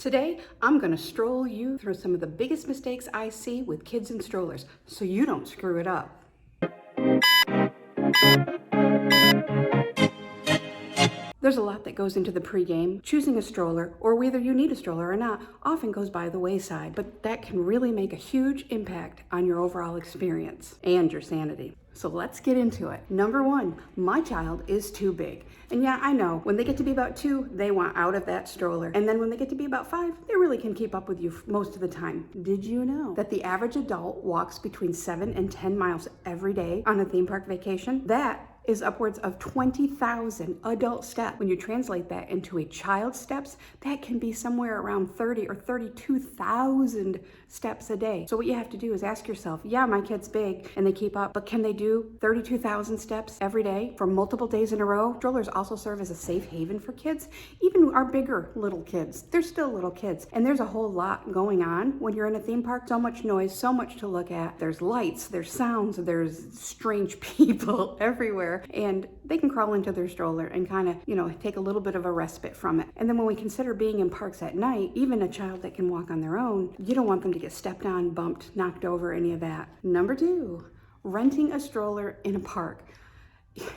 Today, I'm going to stroll you through some of the biggest mistakes I see with kids and strollers so you don't screw it up. There's a lot that goes into the pregame. Choosing a stroller, or whether you need a stroller or not, often goes by the wayside, but that can really make a huge impact on your overall experience and your sanity. So let's get into it. Number one, my child is too big. And yeah, I know, when they get to be about 2, they want out of that stroller. And then when they get to be about 5, they really can keep up with you most of the time. Did you know that the average adult walks between 7 and 10 miles every day on a theme park vacation? That is upwards of 20,000 adult steps. When you translate that into a child's steps, that can be somewhere around 30 or 32,000 steps a day. So what you have to do is ask yourself, yeah, my kid's big and they keep up, but can they do 32,000 steps every day for multiple days in a row? Strollers also serve as a safe haven for kids, even our bigger little kids. They're still little kids. And there's a whole lot going on when you're in a theme park. So much noise, so much to look at. There's lights, there's sounds, there's strange people everywhere. And they can crawl into their stroller and kind of, take a little bit of a respite from it. And then when we consider being in parks at night, even a child that can walk on their own, you don't want them to get stepped on, bumped, knocked over, any of that. Number 2, renting a stroller in a park.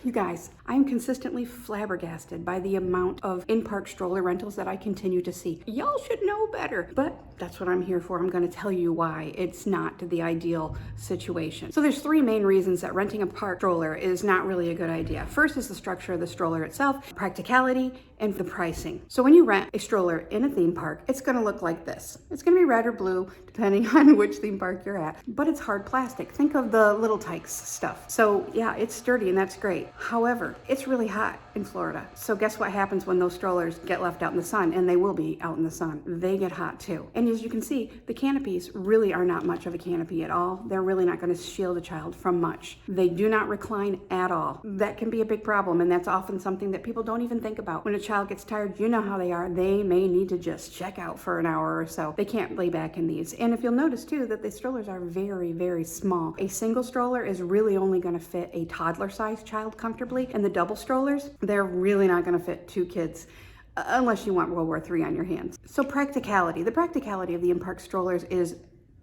You guys, I am consistently flabbergasted by the amount of in-park stroller rentals that I continue to see. Y'all should know better, but that's what I'm here for. I'm going to tell you why it's not the ideal situation. So there's 3 main reasons that renting a park stroller is not really a good idea. First is the structure of the stroller itself, practicality, and the pricing. So when you rent a stroller in a theme park, it's going to look like this. It's going to be red or blue, depending on which theme park you're at, but it's hard plastic. Think of the Little Tikes stuff. So yeah, it's sturdy and that's great. However, it's really hot in Florida. So guess what happens when those strollers get left out in the sun? And they will be out in the sun. They get hot too. And as you can see, the canopies really are not much of a canopy at all. They're really not going to shield a child from much. They do not recline at all. That can be a big problem, and that's often something that people don't even think about. When a child gets tired, you know how they are. They may need to just check out for an hour or so. They can't lay back in these. And if you'll notice too, that the strollers are very, very small. A single stroller is really only going to fit a toddler-sized child comfortably, and the double strollers, they're really not going to fit 2 kids. Unless you want World War III on your hands. So practicality. The practicality of the in-park strollers is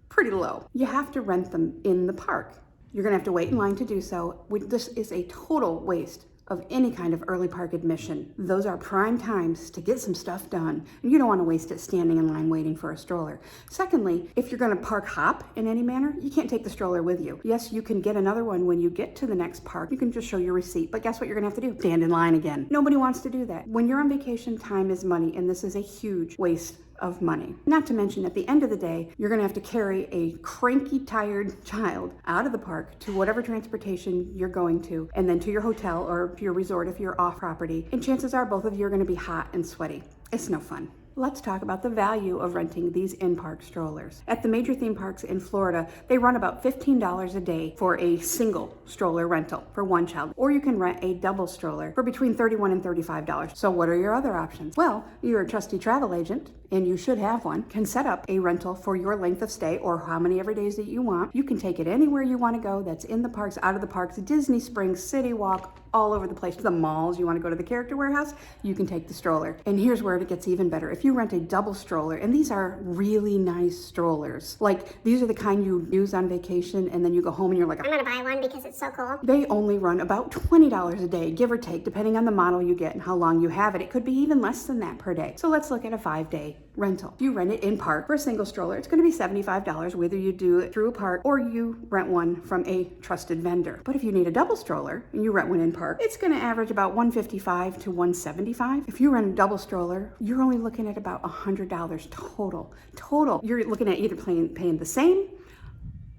pretty low. You have to rent them in the park. You're going to have to wait in line to do so. This is a total waste of any kind of early park admission. Those are prime times to get some stuff done. And you don't want to waste it standing in line waiting for a stroller. Secondly, if you're going to park hop in any manner, you can't take the stroller with you. Yes, you can get another one when you get to the next park. You can just show your receipt, but guess what you're going to have to do? Stand in line again. Nobody wants to do that. When you're on vacation, time is money, and this is a huge waste of money. Not to mention, at the end of the day, you're gonna have to carry a cranky, tired child out of the park to whatever transportation you're going to, and then to your hotel or to your resort if you're off property. And chances are both of you are gonna be hot and sweaty. It's no fun. Let's talk about the value of renting these in-park strollers. At the major theme parks in Florida, they run about $15 a day for a single stroller rental for one child, or you can rent a double stroller for between $31 and $35. So what are your other options? Well, your trusty travel agent, and you should have one, can set up a rental for your length of stay or how many every days that you want. You can take it anywhere you want to go that's in the parks, out of the parks, Disney Springs, City Walk, all over the place. The malls, you want to go to the character warehouse, you can take the stroller. And here's where it gets even better. If you rent a double stroller, and these are really nice strollers, like these are the kind you use on vacation and then you go home and you're like, I'm gonna buy one because it's so cool. They only run about $20 a day, give or take, depending on the model you get and how long you have it. It could be even less than that per day. So let's look at a 5-day rental. If you rent it in park for a single stroller, it's going to be $75, whether you do it through a park or you rent one from a trusted vendor. But if you need a double stroller and you rent one in park, it's going to average about $155 to $175. If you rent a double stroller, you're only looking at about $100 total. You're looking at either paying the same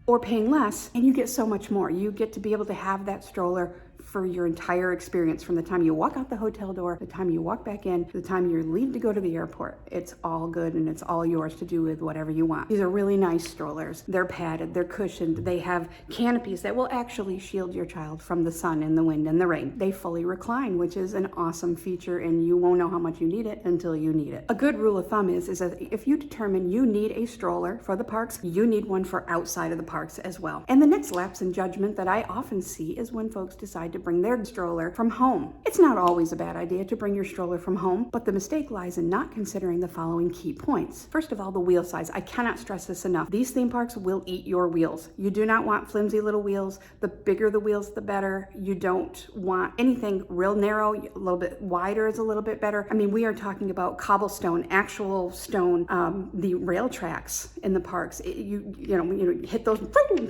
or paying less, and you get so much more. You get to be able to have that stroller for your entire experience, from the time you walk out the hotel door, the time you walk back in, to the time you leave to go to the airport. It's all good and it's all yours to do with whatever you want. These are really nice strollers. They're padded, they're cushioned, they have canopies that will actually shield your child from the sun and the wind and the rain. They fully recline, which is an awesome feature, and you won't know how much you need it until you need it. A good rule of thumb is that if you determine you need a stroller for the parks, you need one for outside of the parks as well. And the next lapse in judgment that I often see is when folks decide to bring their stroller from home. It's not always a bad idea to bring your stroller from home, but the mistake lies in not considering the following key points. First of all, the wheel size. I cannot stress this enough. These theme parks will eat your wheels. You do not want flimsy little wheels. The bigger the wheels, the better. You don't want anything real narrow. A little bit wider is a little bit better. I mean, we are talking about cobblestone, actual stone, the rail tracks in the parks. You hit those,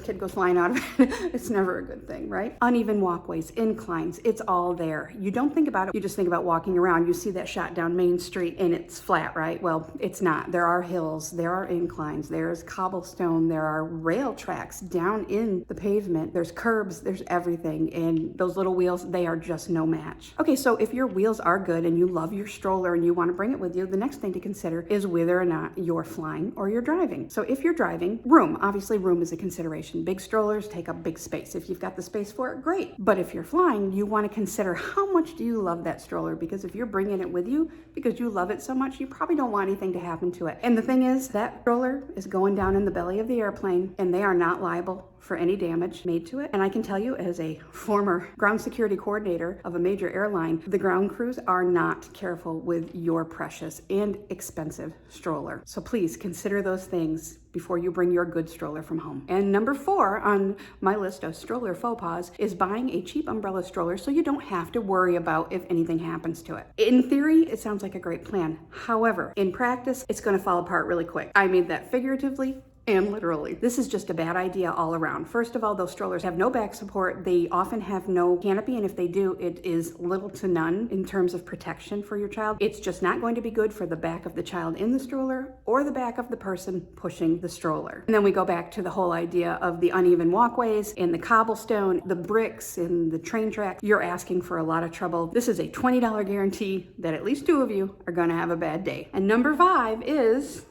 kid goes flying out of it. It's never a good thing, right? Uneven walkways, inclines, it's all there. You don't think about it, you just think about walking around. You see that shot down Main Street and it's flat, right? Well, it's not. There are hills, there are inclines, there's cobblestone, there are rail tracks down in the pavement, there's curbs, there's everything. And those little wheels, they are just no match. Okay, so if your wheels are good and you love your stroller and you want to bring it with you, the next thing to consider is whether or not you're flying or you're driving. So if you're driving, room, obviously room is a consideration. Big strollers take up big space. If you've got the space for it, great. But if you're flying, you want to consider how much do you love that stroller, because if you're bringing it with you because you love it so much, you probably don't want anything to happen to it. And the thing is, that stroller is going down in the belly of the airplane and they are not liable for any damage made to it. And I can tell you, as a former ground security coordinator of a major airline, the ground crews are not careful with your precious and expensive stroller. So please consider those things before you bring your good stroller from home. And number 4 on my list of stroller faux pas is buying a cheap umbrella stroller so you don't have to worry about if anything happens to it. In theory, it sounds like a great plan. However, in practice, it's going to fall apart really quick. I mean that figuratively and literally. This is just a bad idea all around. First of all, those strollers have no back support. They often have no canopy, and if they do, it is little to none in terms of protection for your child. It's just not going to be good for the back of the child in the stroller or the back of the person pushing the stroller. And then we go back to the whole idea of the uneven walkways and the cobblestone, the bricks and the train tracks. You're asking for a lot of trouble. This is a $20 guarantee that at least 2 of you are going to have a bad day. And number 5 is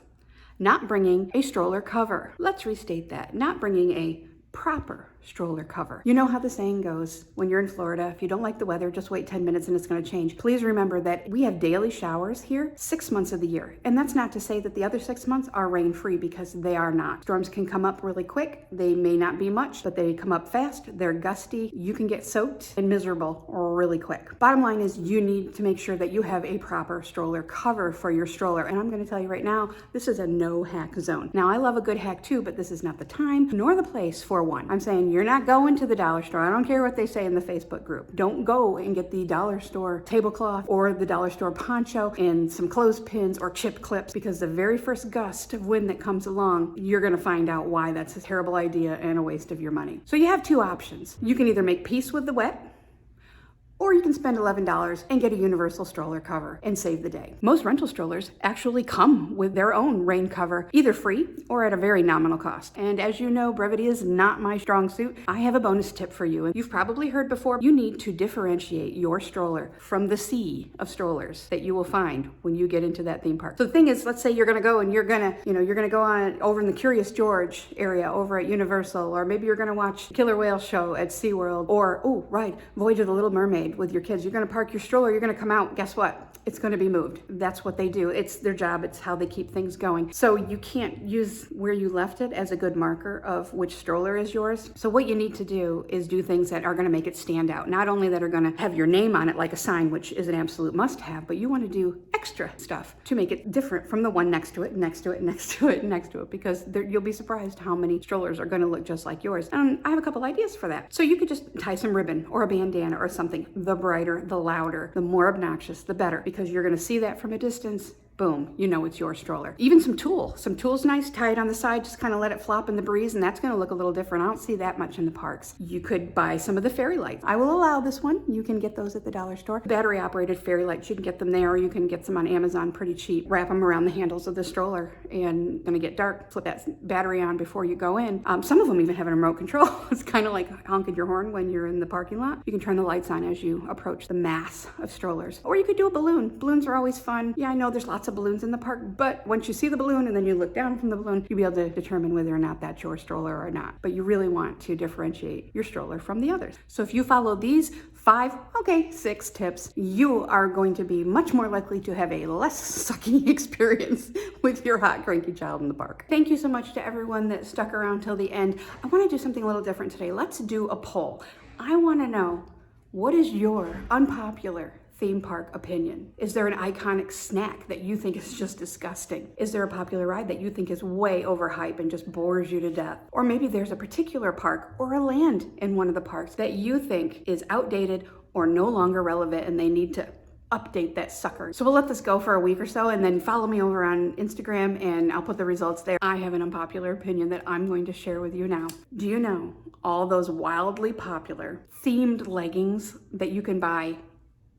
not bringing a stroller cover. Let's restate that. Not bringing a proper stroller cover. You know how the saying goes, when you're in Florida, if you don't like the weather, just wait 10 minutes and it's going to change. Please remember that we have daily showers here 6 months of the year. And that's not to say that the other 6 months are rain-free, because they are not. Storms can come up really quick. They may not be much, but they come up fast. They're gusty. You can get soaked and miserable really quick. Bottom line is you need to make sure that you have a proper stroller cover for your stroller. And I'm going to tell you right now, this is a no hack zone. Now, I love a good hack too, but this is not the time nor the place for one. I'm saying you're not going to the dollar store. I don't care what they say in the Facebook group. Don't go and get the dollar store tablecloth or the dollar store poncho and some clothespins or chip clips, because the very first gust of wind that comes along, you're going to find out why that's a terrible idea and a waste of your money. So you have 2 options. You can either make peace with the wet, or you can spend $11 and get a universal stroller cover and save the day. Most rental strollers actually come with their own rain cover, either free or at a very nominal cost. And as you know, brevity is not my strong suit. I have a bonus tip for you. And you've probably heard before, you need to differentiate your stroller from the sea of strollers that you will find when you get into that theme park. So the thing is, let's say you're gonna go and you're gonna go on over in the Curious George area over at Universal, or maybe you're gonna watch Killer Whale Show at SeaWorld, or, Voyage of the Little Mermaid with your kids. You're going to park your stroller, you're going to come out, guess what? It's going to be moved. That's what they do. It's their job. It's how they keep things going. So you can't use where you left it as a good marker of which stroller is yours. So what you need to do is do things that are going to make it stand out. Not only that are going to have your name on it like a sign, which is an absolute must have, but you want to do extra stuff to make it different from the one next to it, next to it, next to it, next to it, because you'll be surprised how many strollers are going to look just like yours. And I have a couple ideas for that. So you could just tie some ribbon or a bandana or something. The brighter, the louder, the more obnoxious, the better, because you're going to see that from a distance. Boom, you know it's your stroller. Even some tools nice, tie it on the side, just kind of let it flop in the breeze, and that's going to look a little different. I don't see that much in the parks. You could buy some of the fairy lights. I will allow this one. You can get those at the dollar store. Battery operated fairy lights, you can get them there, or you can get some on Amazon pretty cheap. Wrap them around the handles of the stroller, and gonna get dark, flip that battery on before you go in. Some of them even have a remote control. It's kind of like honking your horn when you're in the parking lot. You can turn the lights on as you approach the mass of strollers. Or you could do a balloon. Balloons are always fun. Yeah, I know there's lots of balloons in the park, but once you see the balloon and then you look down from the balloon, you'll be able to determine whether or not that's your stroller or not. But you really want to differentiate your stroller from the others. So if you follow these 6 tips, you are going to be much more likely to have a less sucky experience with your hot, cranky child in the park. Thank you so much to everyone that stuck around till the end. I want to do something a little different today. Let's do a poll. I want to know, What is your unpopular theme park opinion? Is there an iconic snack that you think is just disgusting? Is there a popular ride that you think is way overhyped and just bores you to death? Or maybe there's a particular park or a land in one of the parks that you think is outdated or no longer relevant and they need to update that sucker. So we'll let this go for a week or so and then follow me over on Instagram and I'll put the results there. I have an unpopular opinion that I'm going to share with you now. Do you know all those wildly popular themed leggings that you can buy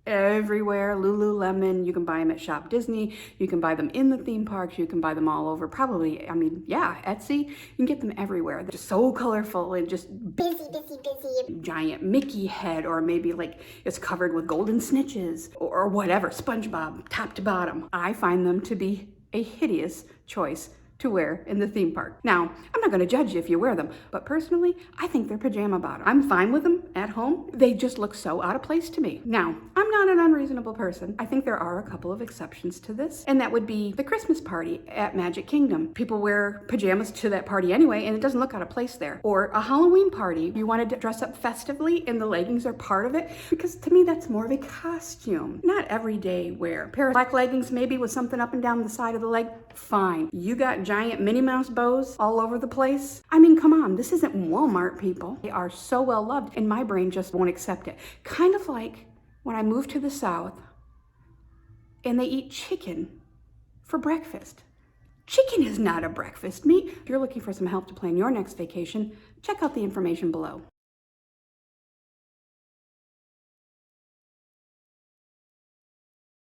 everywhere? Lululemon, you can buy them at Shop Disney, you can buy them in the theme parks, you can buy them all over, probably, Etsy, you can get them everywhere. They're just so colorful and just busy. Giant Mickey head, or maybe like it's covered with golden snitches or whatever, SpongeBob, top to bottom. I find them to be a hideous choice to wear in the theme park. Now, I'm not gonna judge you if you wear them, but personally, I think they're pajama bottom. I'm fine with them at home. They just look so out of place to me. Now, I'm not an unreasonable person. I think there are a couple of exceptions to this, and that would be the Christmas party at Magic Kingdom. People wear pajamas to that party anyway, and it doesn't look out of place there. Or a Halloween party, you wanted to dress up festively and the leggings are part of it, because to me, that's more of a costume, not everyday wear. A pair of black leggings, maybe with something up and down the side of the leg, fine. You got giant Minnie Mouse bows all over the place. I mean, come on, this isn't Walmart, people. They are so well loved, and my brain just won't accept it. Kind of like when I moved to the South and they eat chicken for breakfast. Chicken is not a breakfast meat. If you're looking for some help to plan your next vacation, check out the information below.